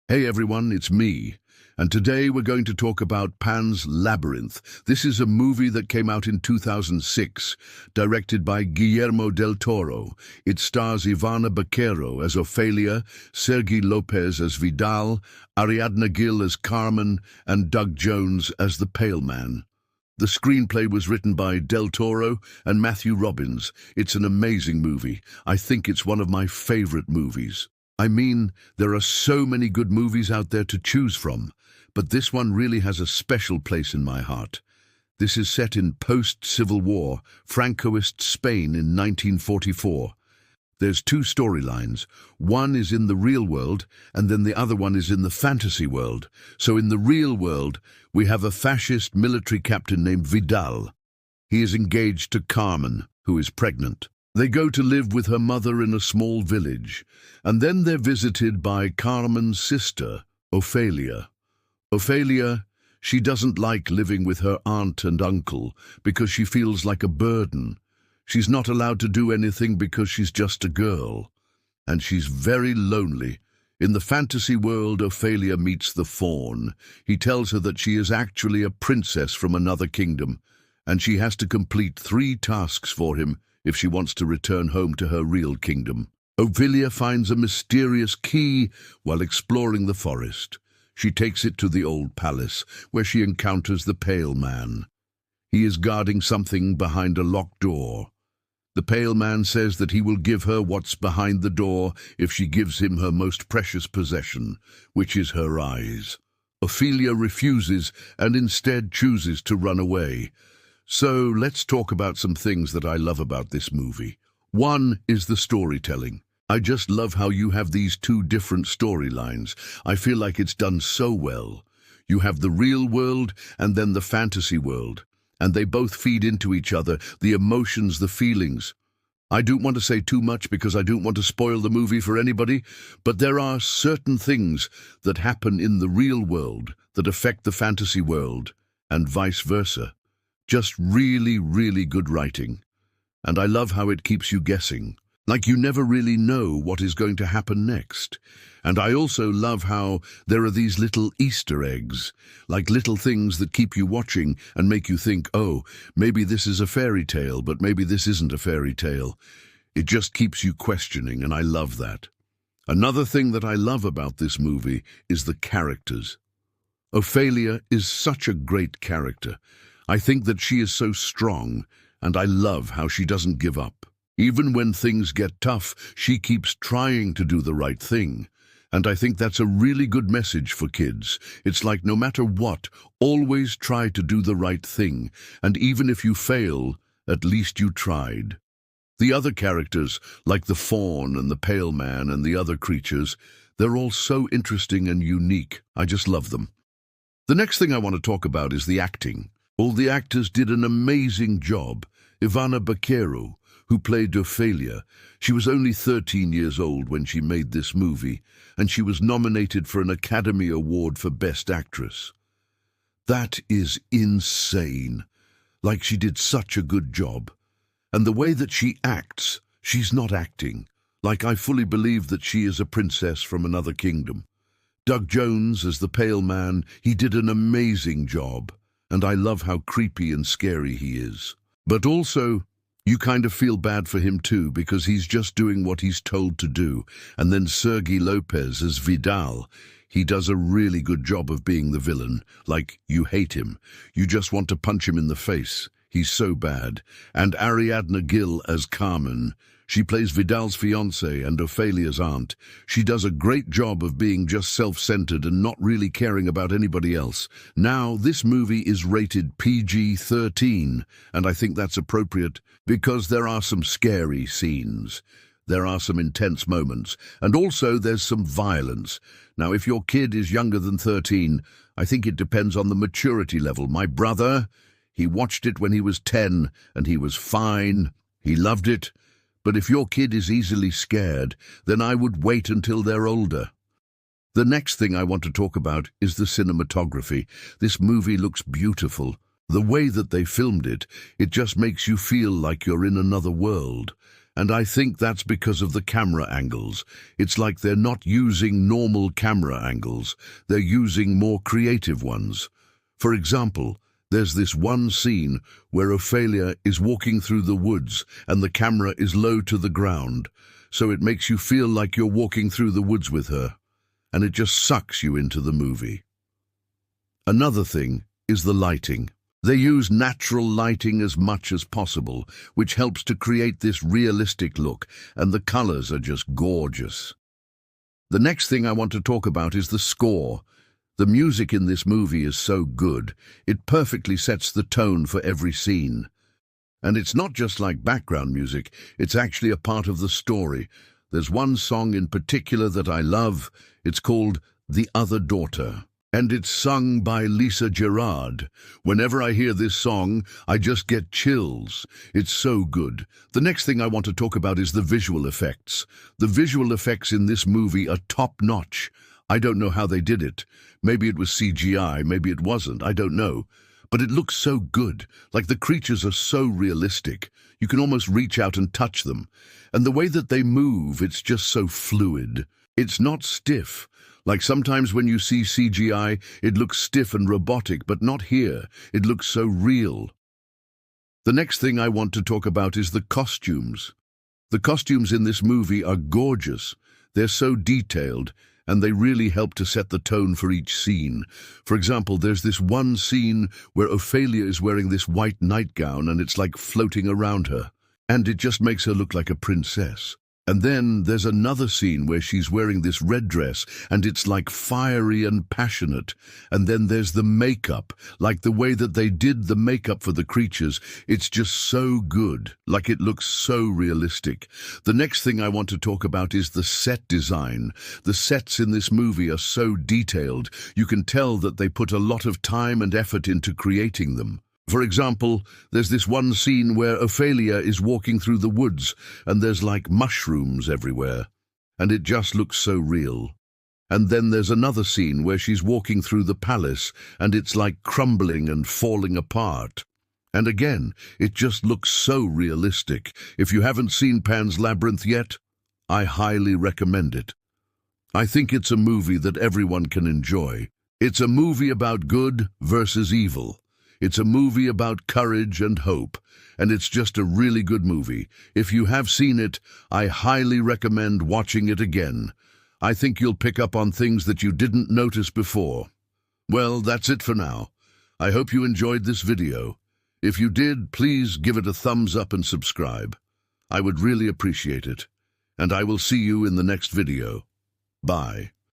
Hey everyone, it's me. And today we're going to talk about Pan's Labyrinth. This is a movie that came out in 2006, directed by Guillermo del Toro. It stars Ivana Baquero as Ofelia, Sergi Lopez as Vidal, Ariadna Gil as Carmen, and Doug Jones as the Pale Man. The screenplay was written by Del Toro and Matthew Robbins. It's an amazing movie. I think it's one of my favorite movies. I mean, there are so many good movies out there to choose from, but this one really has a special place in my heart. This is set in post-Civil War, Francoist Spain in 1944. There's two storylines. One is in the real world, and then the other one is in the fantasy world. So in the real world, we have a fascist military captain named Vidal. He is engaged to Carmen, who is pregnant. They go to live with her mother in a small village, and then they're visited by Carmen's sister, Ofelia. Ofelia, she doesn't like living with her aunt and uncle because she feels like a burden. She's not allowed to do anything because she's just a girl, and she's very lonely. In the fantasy world, Ofelia meets the faun. He tells her that she is actually a princess from another kingdom, and she has to complete 3 tasks for him if she wants to return home to her real kingdom. Ofelia finds a mysterious key while exploring the forest. She takes it to the old palace, where she encounters the Pale Man. He is guarding something behind a locked door. The Pale Man says that he will give her what's behind the door if she gives him her most precious possession, which is her eyes. Ofelia refuses and instead chooses to run away. So let's talk about some things that I love about this movie. One is the storytelling. I just love how you have these 2 different storylines. I feel like it's done so well. You have the real world and then the fantasy world, and they both feed into each other, the emotions, the feelings. I don't want to say too much because I don't want to spoil the movie for anybody, but there are certain things that happen in the real world that affect the fantasy world, and vice versa. Just really, really good writing. And I love how it keeps you guessing, like you never really know what is going to happen next. And I also love how there are these little Easter eggs, like little things that keep you watching and make you think, oh, maybe this is a fairy tale, but maybe this isn't a fairy tale. It just keeps you questioning, and I love that. Another thing that I love about this movie is the characters. Ofelia is such a great character. I think that she is so strong, and I love how she doesn't give up. Even when things get tough, she keeps trying to do the right thing. And I think that's a really good message for kids. It's like no matter what, always try to do the right thing. And even if you fail, at least you tried. The other characters, like the faun and the Pale Man and the other creatures, they're all so interesting and unique. I just love them. The next thing I want to talk about is the acting. All the actors did an amazing job. Ivana Baquero, who played Ofelia, she was only 13 years old when she made this movie, and she was nominated for an Academy Award for Best Actress. That is insane. Like, she did such a good job. And the way that she acts, she's not acting. Like, I fully believe that she is a princess from another kingdom. Doug Jones as the Pale Man, he did an amazing job. And I love how creepy and scary he is. But also, you kind of feel bad for him too, because he's just doing what he's told to do. And then Sergi Lopez as Vidal, he does a really good job of being the villain. Like, you hate him. You just want to punch him in the face. He's so bad. And Ariadna Gil as Carmen, she plays Vidal's fiancée and Ophelia's aunt. She does a great job of being just self-centered and not really caring about anybody else. Now, this movie is rated PG-13, and I think that's appropriate because there are some scary scenes. There are some intense moments, and also there's some violence. Now, if your kid is younger than 13, I think it depends on the maturity level. My brother, he watched it when he was 10, and he was fine. He loved it. But if your kid is easily scared, then I would wait until they're older. The next thing I want to talk about is the cinematography. This movie looks beautiful. The way that they filmed it, it just makes you feel like you're in another world. And I think that's because of the camera angles. It's like they're not using normal camera angles, they're using more creative ones. For example, there's this one scene where Ophelia is walking through the woods and the camera is low to the ground, so it makes you feel like you're walking through the woods with her, and it just sucks you into the movie. Another thing is the lighting. They use natural lighting as much as possible, which helps to create this realistic look, and the colors are just gorgeous. The next thing I want to talk about is the score. The music in this movie is so good, it perfectly sets the tone for every scene. And it's not just like background music, it's actually a part of the story. There's one song in particular that I love. It's called The Other Daughter, and it's sung by Lisa Gerard. Whenever I hear this song, I just get chills. It's so good. The next thing I want to talk about is the visual effects. The visual effects in this movie are top-notch. I don't know how they did it. Maybe it was CGI, maybe it wasn't, I don't know. But it looks so good, like the creatures are so realistic. You can almost reach out and touch them. And the way that they move, it's just so fluid. It's not stiff. Like sometimes when you see CGI, it looks stiff and robotic, but not here. It looks so real. The next thing I want to talk about is the costumes. The costumes in this movie are gorgeous. They're so detailed, and they really help to set the tone for each scene. For example, there's this one scene where Ophelia is wearing this white nightgown and it's like floating around her, and it just makes her look like a princess. And then there's another scene where she's wearing this red dress and it's like fiery and passionate. And then there's the makeup, like the way that they did the makeup for the creatures. It's just so good, like it looks so realistic. The next thing I want to talk about is the set design. The sets in this movie are so detailed. You can tell that they put a lot of time and effort into creating them. For example, there's this one scene where Ophelia is walking through the woods and there's like mushrooms everywhere, and it just looks so real. And then there's another scene where she's walking through the palace and it's like crumbling and falling apart. And again, it just looks so realistic. If you haven't seen Pan's Labyrinth yet, I highly recommend it. I think it's a movie that everyone can enjoy. It's a movie about good versus evil. It's a movie about courage and hope, and it's just a really good movie. If you have seen it, I highly recommend watching it again. I think you'll pick up on things that you didn't notice before. Well, that's it for now. I hope you enjoyed this video. If you did, please give it a thumbs up and subscribe. I would really appreciate it. And I will see you in the next video. Bye.